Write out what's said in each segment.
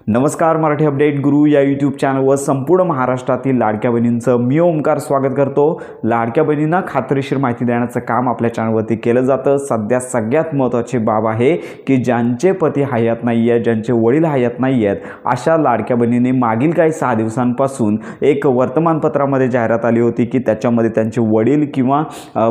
नमस्कार, मराठी अपडेट गुरु या यूट्यूब चॅनलवर संपूर्ण महाराष्ट्रातील लाडक्या बहिणींचं मी ओमकार स्वागत करतो। लाडक्या बहिणींना खात्रीशीर माहिती देण्याचं काम आपल्या चॅनलवरती केलं जातं। सध्या सगळ्यात महत्त्वाची बाब आहे की ज्यांचे पती हयात नाही आहेत, ज्यांचे वडील हयात नाही आहेत, अशा लाडक्या बहिणींनी मागील काही 6 दिवसांपासून एक वर्तमानपत्रामध्ये जाहिरात आली होती की त्याच्यामध्ये त्यांचे वडील किंवा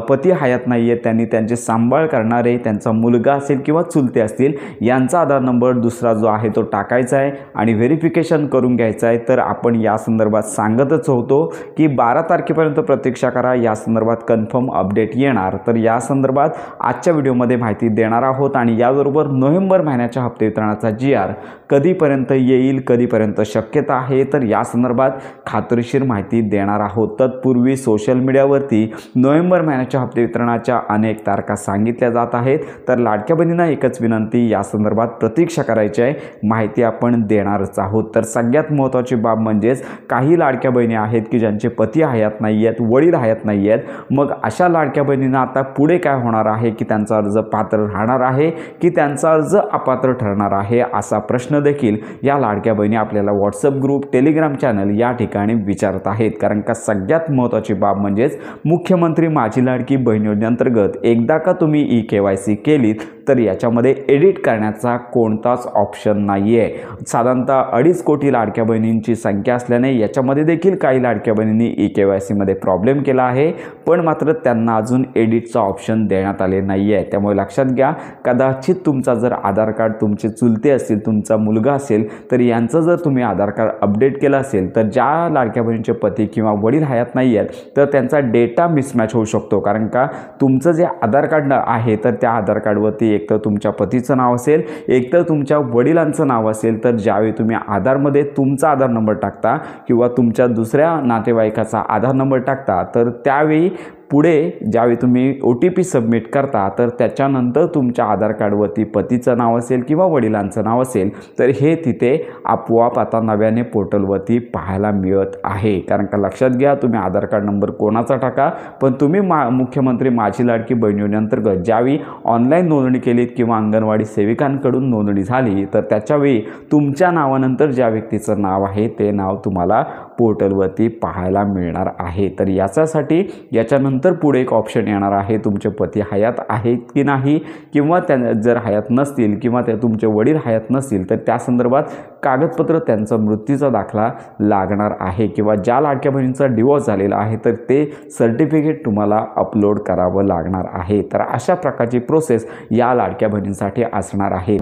पती हयात नाही आहेत, त्यांनी त्यांचे सांभाळ करणारे त्यांचा मुलगा असेल किंवा चुलते असतील यांचा आधार नंबर दुसरा जो आहे तो टाकायचा आहे आणि व्हेरिफिकेशन करून घ्यायचं आहे। तर आपण या संदर्भात सांगतच होतो की 12 तारखेपर्यंत प्रतीक्षा करा, या संदर्भात कन्फर्म अपडेट येणार। तर या संदर्भात आजच्या व्हिडिओमध्ये माहिती देणार आहोत आणि याबरोबर नोव्हेंबर महिन्याच्या हप्ते वितरणाचा GR कधीपर्यंत येईल, कधीपर्यंत शक्यता आहे, तर या संदर्भात खात्रीशीर माहिती देणार आहोत। तत्पूर्वी सोशल मीडियावरती नोव्हेंबर महिन्याच्या हप्ते वितरणाच्या अनेक तारखा सांगितल्या जात आहेत। तर लाडक्या बहिणींना एकच विनंती, या संदर्भात प्रतीक्षा करायची आहे, माहिती आपण देणारच आहोत। तर सगळ्यात महत्त्वाची बाब म्हणजेच काही लाडक्या बहिणी आहेत की ज्यांचे पती हयात नाही आहेत, वडील हयात नाही आहेत। मग अशा लाडक्या बहिणींना आता पुढे काय होणार आहे, की त्यांचा अर्ज पात्र राहणार आहे की त्यांचा अर्ज अपात्र ठरणार आहे, असा प्रश्न देखील या लाडक्या बहिणी आपल्याला व्हॉट्सअप ग्रुप, टेलिग्राम चॅनल या ठिकाणी विचारत आहेत। कारण का सगळ्यात महत्त्वाची बाब म्हणजेच मुख्यमंत्री माझी लाडकी बहीण योजनेअंतर्गत एकदा का तुम्ही EKYC केलीत तर याच्यामध्ये एडिट करण्याचा कोणताच ऑप्शन नाही आहे। साधारणतः 2.5 कोटी लाडक्या बहिणींची संख्या असल्याने याच्यामध्ये देखील काही लाडक्या बहिणींनी EKYC मध्ये प्रॉब्लेम केला आहे, पण मात्र त्यांना अजून एडिटचा ऑप्शन देण्यात आले नाही आहे। त्यामुळे लक्षात घ्या, कदाचित तुमचा जर आधार कार्ड तुमचे चुलते असतील, तुमचा मुलगा असेल, तर यांचं जर तुम्ही आधार कार्ड अपडेट केलं असेल तर ज्या लाडक्या बहिणींचे पती किंवा वडील हयात नाही आहेत तर त्यांचा डेटा मिसमॅच होऊ शकतो। कारण का तुमचं जे आधार कार्ड आहे तर त्या आधार कार्डवरती एक तर तुमच्या पतीचं नाव असेल, एक तर तुमच्या वडिलांचं नाव असेल। तर ज्यावेळी तुम्ही आधारमध्ये तुमचा आधार नंबर टाकता किंवा तुमच्या दुसऱ्या नातेवाईकाचा आधार नंबर टाकता, तर त्यावेळी पुढे ज्यावेळी तुम्ही OTP सबमिट करता तर त्याच्यानंतर तुमच्या आधार कार्डवरती पतीचं नाव असेल किंवा वडिलांचं नाव असेल तर हे तिथे आपोआप आता नव्याने पोर्टलवरती पाहायला मिळत आहे। कारण का लक्षात घ्या, तुम्ही आधार कार्ड नंबर कोणाचा टाका, पण तुम्ही मुख्यमंत्री माझी लाडकी बहीण योजनेअंतर्गत ज्यावेळी ऑनलाईन नोंदणी केलीत किंवा अंगणवाडी सेविकांकडून नोंदणी झाली तर त्याच्यावेळी तुमच्या नावानंतर ज्या व्यक्तीचं नाव आहे ते नाव तुम्हाला पोर्टलवरती पाहायला मिळणार आहे। तर याच्यासाठी याच्यानंतर पुढे एक ऑप्शन येणार आहे, तुमचे पती हयात आहेत की नाही, किंवा जर हयात नसतील किंवा ते तुमचे वडील हयात नसतील तर त्या संदर्भात कागदपत्र त्यांचा मृत्यूचा दाखला लागणार आहे, किंवा ज्या लाडक्या बहिणींचा डिवोर्स झालेला आहे तर ते सर्टिफिकेट तुम्हाला अपलोड करावं लागणार आहे। तर अशा प्रकारची प्रोसेस या लाडक्या बहिणींसाठी असणार आहे।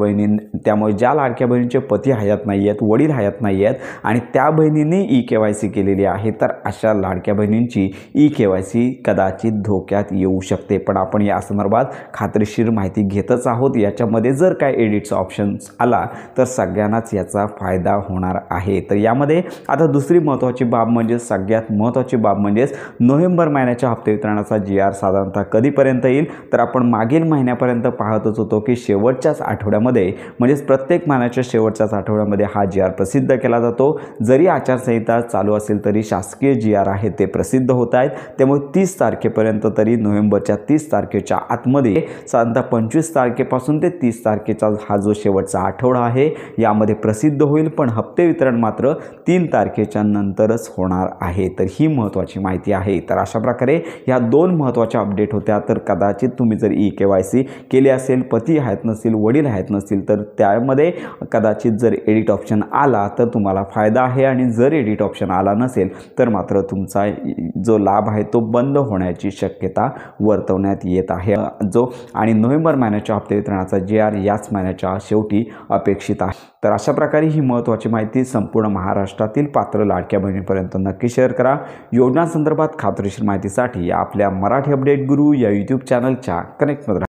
त्यामुळे ज्या लाडक्या बहिणींचे पती हयात नाही आहेत, वडील हयात नाही आहेत आणि त्या बहिणींनी EKYC केलेली आहे तर अशा लाडक्या बहिणींची EKYC कदाचित धोक्यात येऊ शकते। पण आपण या संदर्भात खात्रीशीर माहिती घेतच आहोत। याच्यामध्ये जर काय एडिटचा ऑप्शन आला तर सगळ्यांनाच याचा फायदा होणार आहे। तर यामध्ये आता दुसरी महत्त्वाची बाब म्हणजे सगळ्यात महत्त्वाची बाब म्हणजेच नोव्हेंबर महिन्याच्या हप्ते वितरणाचा GR साधारणतः कधीपर्यंत येईल, तर आपण मागील महिन्यापर्यंत पाहतच होतो की शेवटच्याच आठवड्यामध्ये म्हणजेच प्रत्येक महिन्याच्या शेवटच्याच आठवड्यामध्ये हा GR प्रसिद्ध केला जातो। जरी आचारसंहिता चालू असेल तरी शासकीय GR आहे ते प्रसिद्ध होत आहेत। त्यामुळे 30 तारखेपर्यंत तरी नोव्हेंबरच्या 30 तारखेच्या आतमध्ये साधारणतः 25 तारखेपासून ते 30 तारखेचा हा जो शेवटचा आठवडा आहे यामध्ये प्रसिद्ध होईल, पण हप्ते वितरण मात्र 3 तारखेच्या नंतरच होणार आहे। तर ही महत्त्वाची माहिती आहे। तर अशा प्रकारे ह्या 2 महत्त्वाच्या अपडेट होत्या। तर कदाचित तुम्ही जर EKYC केले असेल, पती हयात नसतील, वडील हयात नसतील, तर त्यामध्ये कदाचित जर एडिट ऑप्शन आला तर तुम्हाला फायदा आहे, आणि जर एडिट ऑप्शन आला नसेल तर मात्र तुमचा जो लाभ आहे तो बंद होण्याची शक्यता वर्तवण्यात येत आहे। आणि नोव्हेंबर महिन्याच्या हप्ते वितरणाचा GR याच महिन्याच्या शेवटी अपेक्षित आहे। तर अशा प्रकारे ही महत्त्वाची माहिती संपूर्ण महाराष्ट्रातील पात्र लाडक्या बहिणींपर्यंत नक्की शेअर करा। योजनांसंदर्भात खात्रीशीर माहितीसाठी आपल्या मराठी अपडेट गुरु या यूट्यूब चॅनलच्या कनेक्टमध्ये